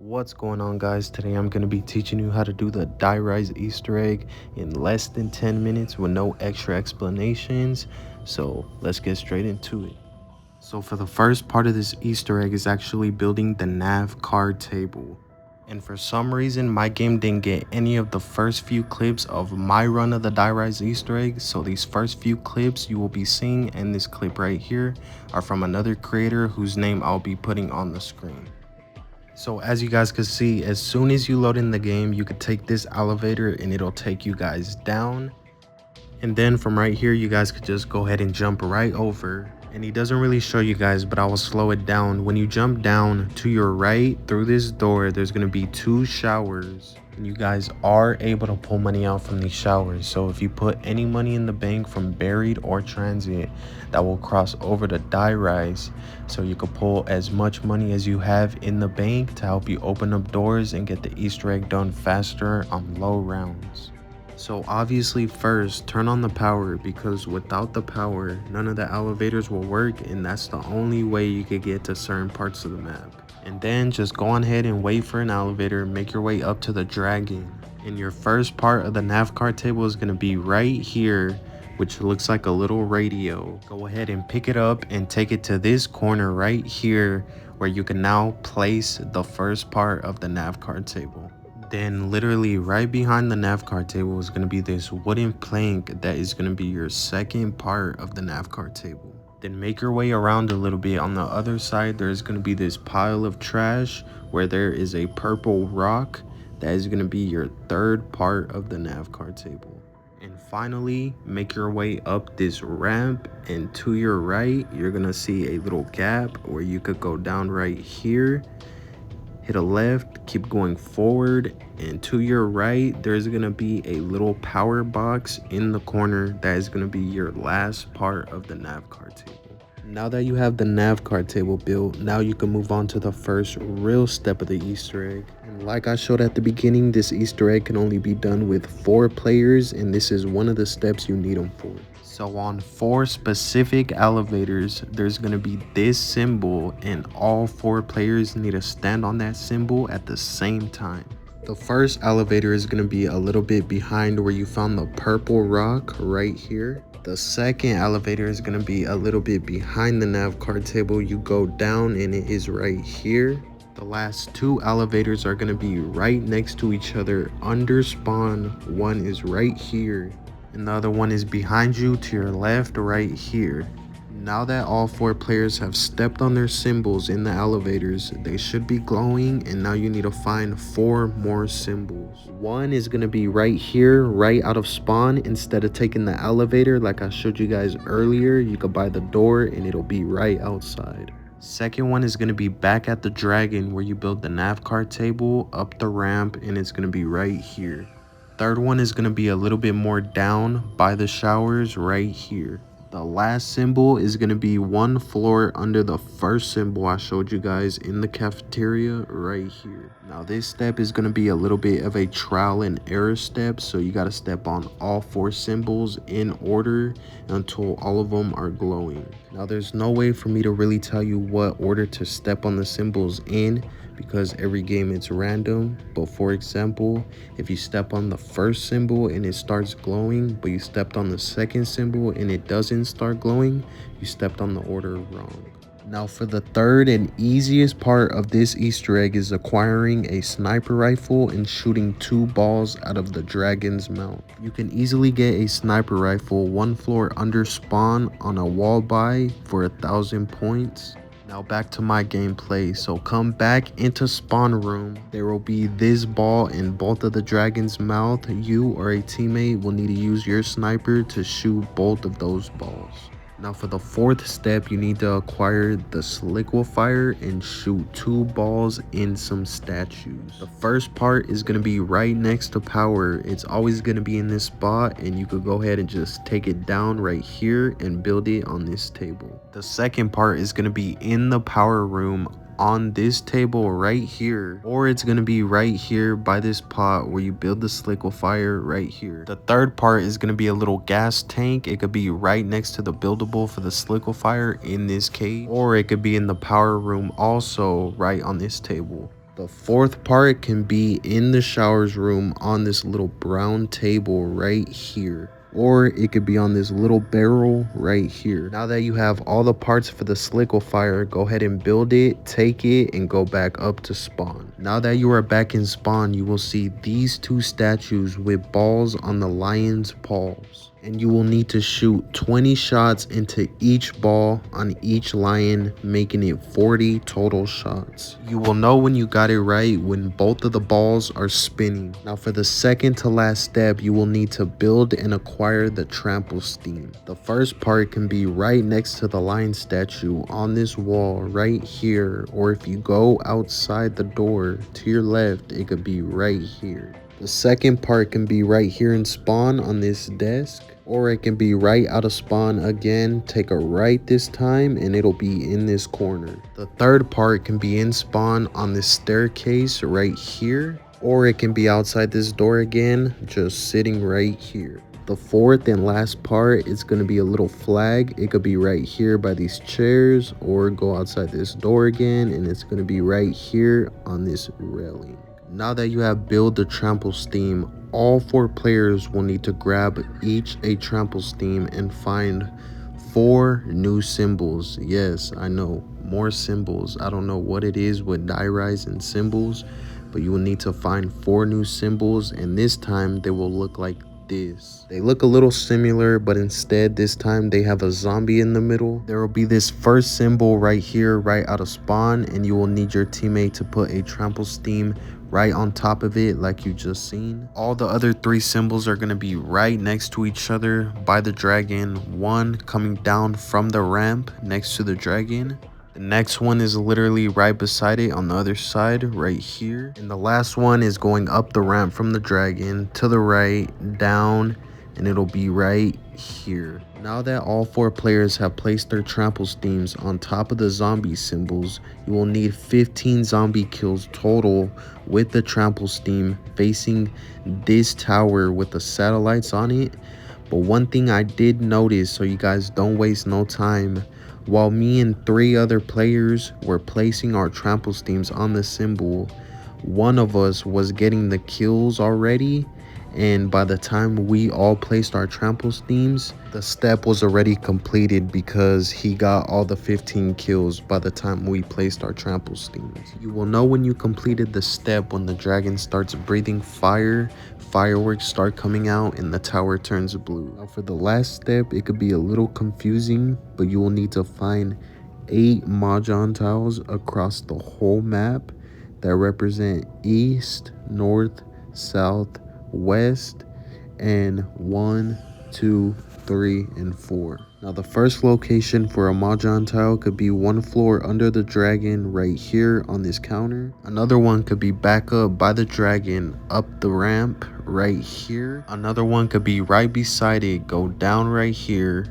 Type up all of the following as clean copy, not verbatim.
What's going on, guys? Today I'm going to be teaching you how to do the DieRise Easter egg in less than 10 minutes with no extra explanations. So let's get straight into it. So for the first part of this Easter egg is actually building the nav card table. And for some reason my game didn't get any of the first few clips of my run of the DieRise Easter egg. So these first few clips you will be seeing and this clip right here are from another creator whose name I'll be putting on the screen. So as you guys can see, as soon as you load in the game, you could take this elevator and it'll take you guys down. And then from right here, you guys could just go ahead and jump right over. And he doesn't really show you guys, but I will slow it down. When you jump down to your right through this door, there's going to be 2 showers. And you guys are able to pull money out from these showers. So if you put any money in the bank from buried or transit, that will cross over to DieRise. So you can pull as much money as you have in the bank to help you open up doors and get the Easter egg done faster on low rounds. So obviously first turn on the power, because without the power none of the elevators will work, and that's the only way you could get to certain parts of the map. And then just go on ahead and wait for an elevator, make your way up to the dragon. And your first part of the nav card table is going to be right here, which looks like a little radio. Go ahead and pick it up and take it to this corner right here, where you can now place the first part of the nav card table. Then literally right behind the nav card table is going to be this wooden plank that is going to be your second part of the nav card table. Then make your way around a little bit. On the other side there's going to be this pile of trash where there is a purple rock that is going to be your third part of the nav card table. And finally, make your way up this ramp, and to your right you're going to see a little gap where you could go down right here. Hit a left, keep going forward, and to your right there's gonna be a little power box in the corner that is gonna be your last part of the nav card table. Now that you have the nav card table built, now you can move on to the first real step of the Easter egg. And like I showed at the beginning, this Easter egg can only be done with 4 players, and this is one of the steps you need them for. So on 4 specific elevators, there's going to be this symbol, and all 4 players need to stand on that symbol at the same time. The first elevator is going to be a little bit behind where you found the purple rock right here. The second elevator is going to be a little bit behind the nav card table. You go down and it is right here. The last 2 elevators are going to be right next to each other under spawn. One is right here, and the other one is behind you to your left right here. Now that all 4 players have stepped on their symbols in the elevators, they should be glowing, and now you need to find 4 more symbols. One is going to be right here, right out of spawn. Instead of taking the elevator like I showed you guys earlier, you could buy the door and it'll be right outside. Second one is going to be back at the dragon where you build the nav card table, up the ramp, and it's going to be right here. Third one is going to be a little bit more down by the showers right here. The last symbol is going to be 1 floor under the first symbol I showed you guys in the cafeteria right here. Now this step is going to be a little bit of a trial and error step, so you got to step on all 4 symbols in order until all of them are glowing. Now there's no way for me to really tell you what order to step on the symbols in, because every game it's random. But for example, if you step on the first symbol and it starts glowing, but you stepped on the second symbol and it doesn't start glowing, you stepped on the order wrong. Now for the third and easiest part of this Easter egg is acquiring a sniper rifle and shooting 2 balls out of the dragon's mouth. You can easily get a sniper rifle 1 floor under spawn on a wall buy for 1,000 points. Now back to my gameplay. So come back into spawn room. There will be this ball in both of the dragon's mouth. You or a teammate will need to use your sniper to shoot both of those balls. Now for the 4th step, you need to acquire the liquefier and shoot 2 balls in some statues. The first part is going to be right next to power. It's always going to be in this spot, and you could go ahead and just take it down right here and build it on this table. The second part is going to be in the power room on this table right here, or it's going to be right here by this pot where you build the liquefier right here. The third part is going to be a little gas tank. It could be right next to the buildable for the liquefier in this cage, or it could be in the power room also right on this table. The fourth part can be in the showers room on this little brown table right here. Or it could be on this little barrel right here. Now that you have all the parts for the sliquifier, go ahead and build it, take it, and go back up to spawn. Now that you are back in spawn, you will see these two statues with balls on the lion's paws. And you will need to shoot 20 shots into each ball on each lion, making it 40 total shots. You will know when you got it right when both of the balls are spinning. Now for the second to last step, you will need to build and acquire the trample steam. The first part can be right next to the lion statue on this wall right here, or if you go outside the door to your left, it could be right here. The second part can be right here in spawn on this desk, or it can be right out of spawn again. Take a right this time and it'll be in this corner. The third part can be in spawn on this staircase right here, or it can be outside this door again, just sitting right here. The fourth and last part is going to be a little flag. It could be right here by these chairs, or go outside this door again, and it's going to be right here on this railing. Now that you have built the trample steam, all 4 players will need to grab each a trample steam and find 4 new symbols. Yes, I know, more symbols. I don't know what it is with DieRise and symbols, but you will need to find 4 new symbols, and this time they will look like this. They look a little similar, but instead this time they have a zombie in the middle. There will be this first symbol right here, right out of spawn, and you will need your teammate to put a trample steam right on top of it like you just seen. All the other 3 symbols are going to be right next to each other by the dragon. One coming down from the ramp next to the dragon. The next one is literally right beside it on the other side right here. And the last one is going up the ramp from the dragon to the right, down, and it'll be right here. Now that all 4 players have placed their trample steams on top of the zombie symbols, you will need 15 zombie kills total with the trample steam facing this tower with the satellites on it. But one thing I did notice, so you guys don't waste no time, while me and 3 other players were placing our trample steams on the symbol, one of us was getting the kills already, and by the time we all placed our trample steams, the step was already completed because he got all the 15 kills by the time we placed our trample steams. You will know when you completed the step when the dragon starts breathing fire, fireworks start coming out, and the tower turns blue. Now for the last step, it could be a little confusing, but you will need to find 8 mahjong tiles across the whole map that represent east, north, south, west, and 1, 2, 3, and 4. Now the first location for a mahjong tile could be 1 floor under the dragon right here on this counter. Another one could be back up by the dragon up the ramp right here. Another one could be right beside it, go down right here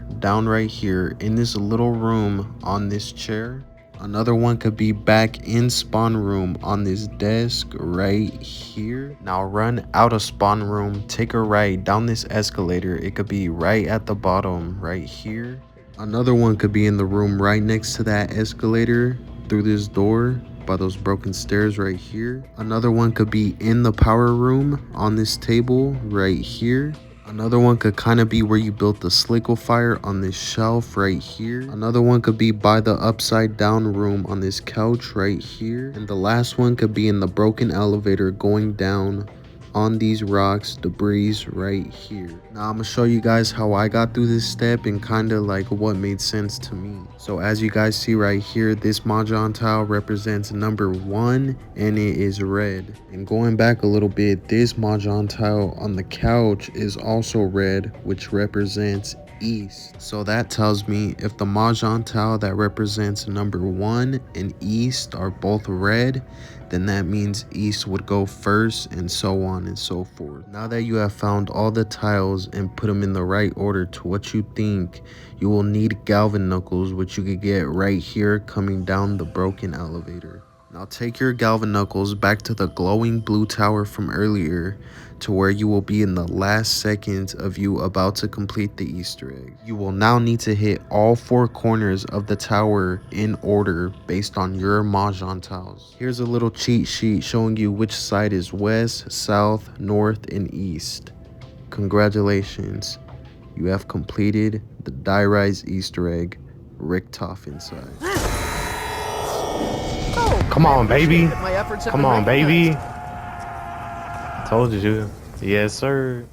in this little room on this chair. Another one could be back in spawn room on this desk right here. Now run out of spawn room, take a right down this escalator. It could be right at the bottom right here. Another one could be in the room right next to that escalator through this door by those broken stairs right here. Another one could be in the power room on this table right here. Another one could kind of be where you built the sliquifier on this shelf right here. Another one could be by the upside down room on this couch right here. And the last one could be in the broken elevator going down on these rocks, debris right here. Now I'm gonna show you guys how I got through this step and kind of like what made sense to me. So as you guys see right here, this mahjong tile represents number 1 and it is red. And going back a little bit, this mahjong tile on the couch is also red, which represents east. So that tells me if the mahjong tile that represents number 1 and east are both red, then that means east would go first, and so on and so forth. Now that you have found all the tiles and put them in the right order to what you think, you will need galvan knuckles, which you could get right here coming down the broken elevator. Now take your Galvan Knuckles back to the glowing blue tower from earlier, to where you will be in the last seconds of you about to complete the Easter egg. You will now need to hit all 4 corners of the tower in order based on your Mahjong tiles. Here's a little cheat sheet showing you which side is west, south, north, and east. Congratulations, you have completed the DieRise Easter egg Richtofen side. Come on, baby. Come on, baby. Told you. Yes, sir.